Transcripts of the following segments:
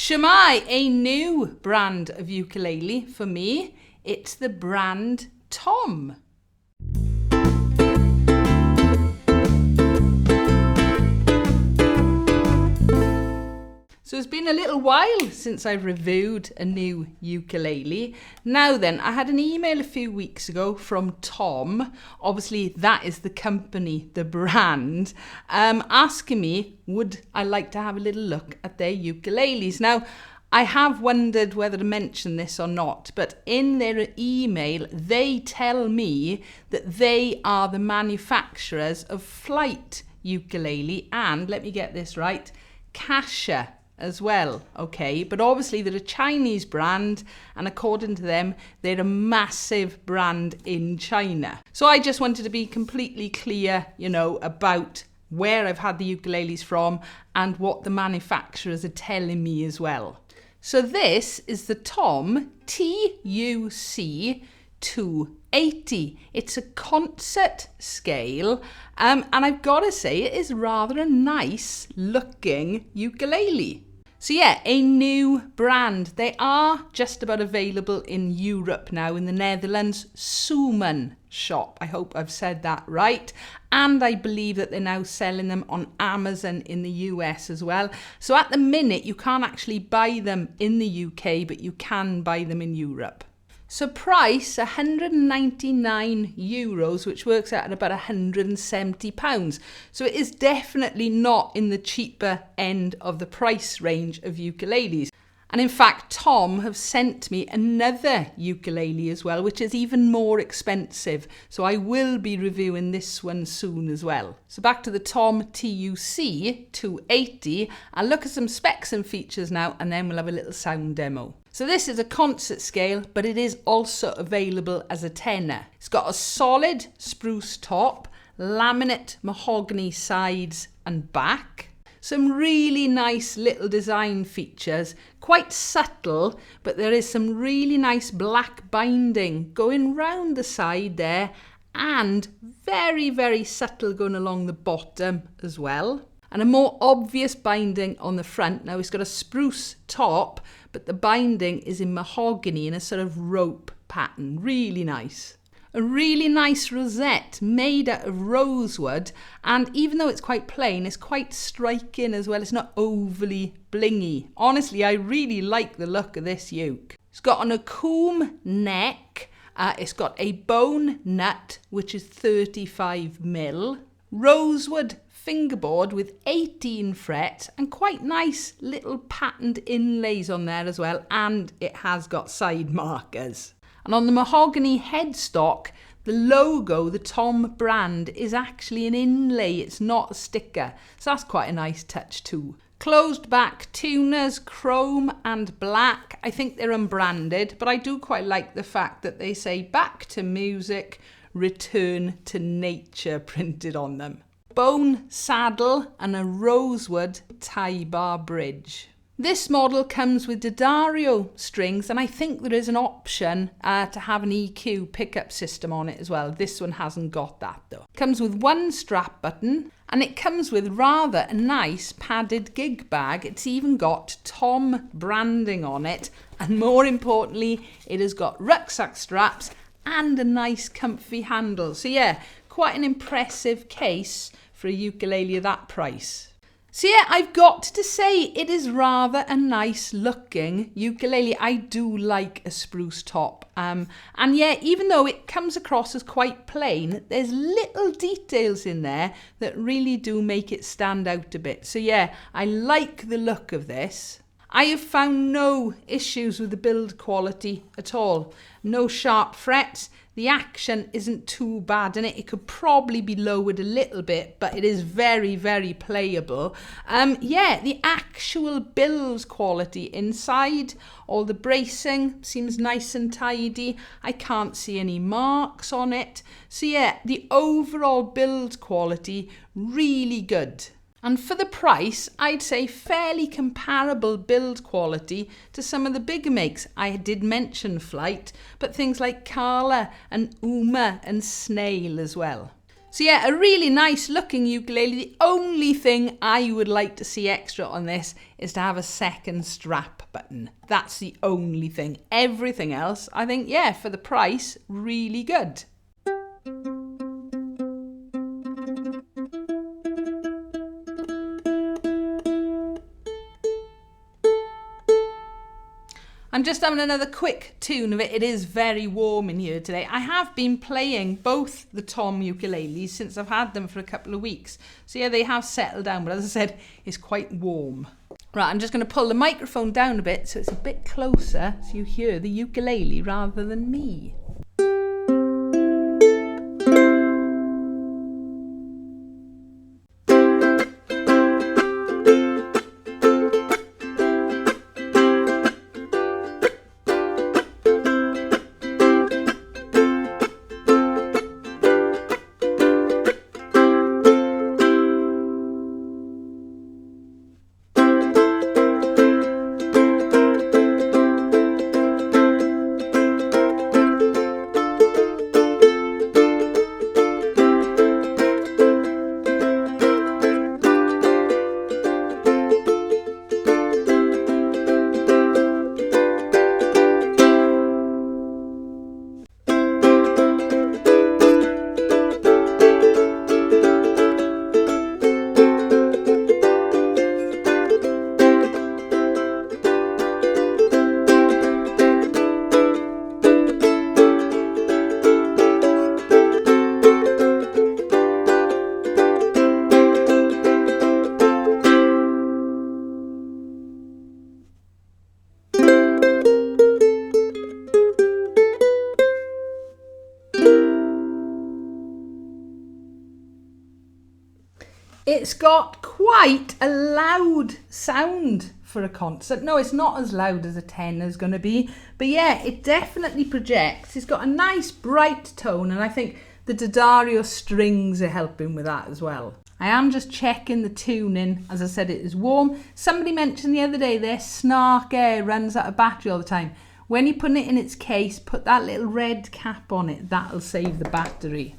Shemai, a new brand of ukulele for me. It's the brand Tom. So it's been a little while since I've reviewed a new ukulele. Now then, I had an email a few weeks ago from Tom, obviously that is the company, the brand, asking me would I like to have a little look at their ukuleles. Now, I have wondered whether to mention this or not, but in their email, they tell me that they are the manufacturers of Flight ukulele and, let me get this right, Kasha as well, okay? But obviously they're a Chinese brand, and according to them, they're a massive brand in China. So I just wanted to be completely clear, about where I've had the ukuleles from and what the manufacturers are telling me as well. So this is the Tom TUC 280. It's a concert scale, and I've got to say it is rather a nice looking ukulele. So yeah, a new brand. They are just about available in Europe now, in the Netherlands, Suman shop. I hope I've said that right. And I believe that they're now selling them on Amazon in the US as well. So at the minute, you can't actually buy them in the UK, but you can buy them in Europe. So price, €199, which works out at about £170. So it is definitely not in the cheaper end of the price range of ukuleles. And in fact, Tom have sent me another ukulele as well, which is even more expensive. So I will be reviewing this one soon as well. So back to the Tom TUC 280. I'll look at some specs and features now, and then we'll have a little sound demo. So this is a concert scale, but it is also available as a tenor. It's got a solid spruce top, laminate mahogany sides and back. Some really nice little design features, quite subtle, but there is some really nice black binding going round the side there, and very, very subtle going along the bottom as well. And a more obvious binding on the front. Now it's got a spruce top, but the binding is in mahogany in a sort of rope pattern. Really nice. A really nice rosette made out of rosewood, and even though it's quite plain, it's quite striking as well. It's not overly blingy. Honestly, I really like the look of this uke. It's got an akoum neck. It's got a bone nut, which is 35mm. Rosewood fingerboard with 18 frets and quite nice little patterned inlays on there as well, and it has got side markers. And on the mahogany headstock, the logo, the Tom brand, is actually an inlay, it's not a sticker, so that's quite a nice touch too. Closed back tuners, chrome and black. I think they're unbranded, but I do quite like the fact that they say back to music, return to nature printed on them. Bone saddle and a rosewood tie bar bridge. This model comes with D'Addario strings, and I think there is an option to have an EQ pickup system on it as well. This one hasn't got that though. Comes with one strap button, and it comes with rather a nice padded gig bag. It's even got Tom branding on it, and more importantly, it has got rucksack straps and a nice comfy handle. So yeah, quite an impressive case for a ukulele of that price. So yeah, I've got to say it is rather a nice looking ukulele. I do like a spruce top. And yeah, even though it comes across as quite plain, there's little details in there that really do make it stand out a bit. So yeah, I like the look of this. I have found no issues with the build quality at all. No sharp frets. The action isn't too bad in it. It could probably be lowered a little bit, but it is very, very playable. Yeah, the actual build quality inside, all the bracing seems nice and tidy. I can't see any marks on it. So yeah, the overall build quality, really good. And for the price, I'd say fairly comparable build quality to some of the bigger makes. I did mention Flight, but things like Kala and Uma and Snail as well. So yeah, a really nice looking ukulele. The only thing I would like to see extra on this is to have a second strap button. That's the only thing. Everything else, I think, yeah, for the price, really good. I'm just having another quick tune of it. It is very warm in here today. I have been playing both the Tom ukuleles since I've had them for a couple of weeks. So yeah, they have settled down, but as I said, it's quite warm. Right, I'm just going to pull the microphone down a bit so it's a bit closer so you hear the ukulele rather than me. It's got quite a loud sound for a concert. No, it's not as loud as a tenor is going to be, but yeah, it definitely projects. It's got a nice bright tone, and I think the D'Addario strings are helping with that as well. I am just checking the tuning. As I said, it is warm. Somebody mentioned the other day their Snark Air runs out of battery all the time. When you put it in its case, put that little red cap on it. That'll save the battery.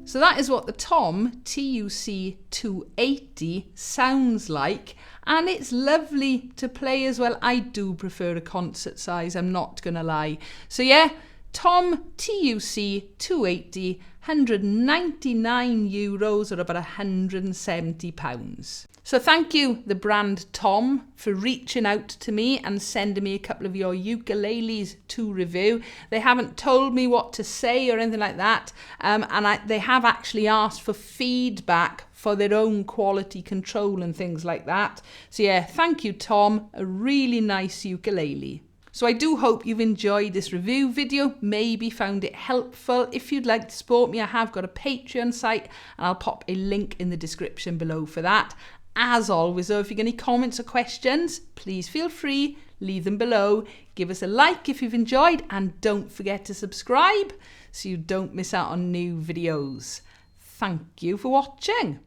So that is what the Tom TUC 280 sounds like, and it's lovely to play as well. I do prefer a concert size, I'm not gonna lie. So yeah, Tom TUC 280, €199 or about £170. So thank you, the brand Tom, for reaching out to me and sending me a couple of your ukuleles to review. They haven't told me what to say or anything like that, and they have actually asked for feedback for their own quality control and things like that. So yeah, thank you, Tom. A really nice ukulele. So I do hope you've enjoyed this review video, maybe found it helpful. If you'd like to support me, I have got a Patreon site and I'll pop a link in the description below for that. As always though, if you've got any comments or questions, please feel free, leave them below. Give us a like if you've enjoyed and don't forget to subscribe so you don't miss out on new videos. Thank you for watching.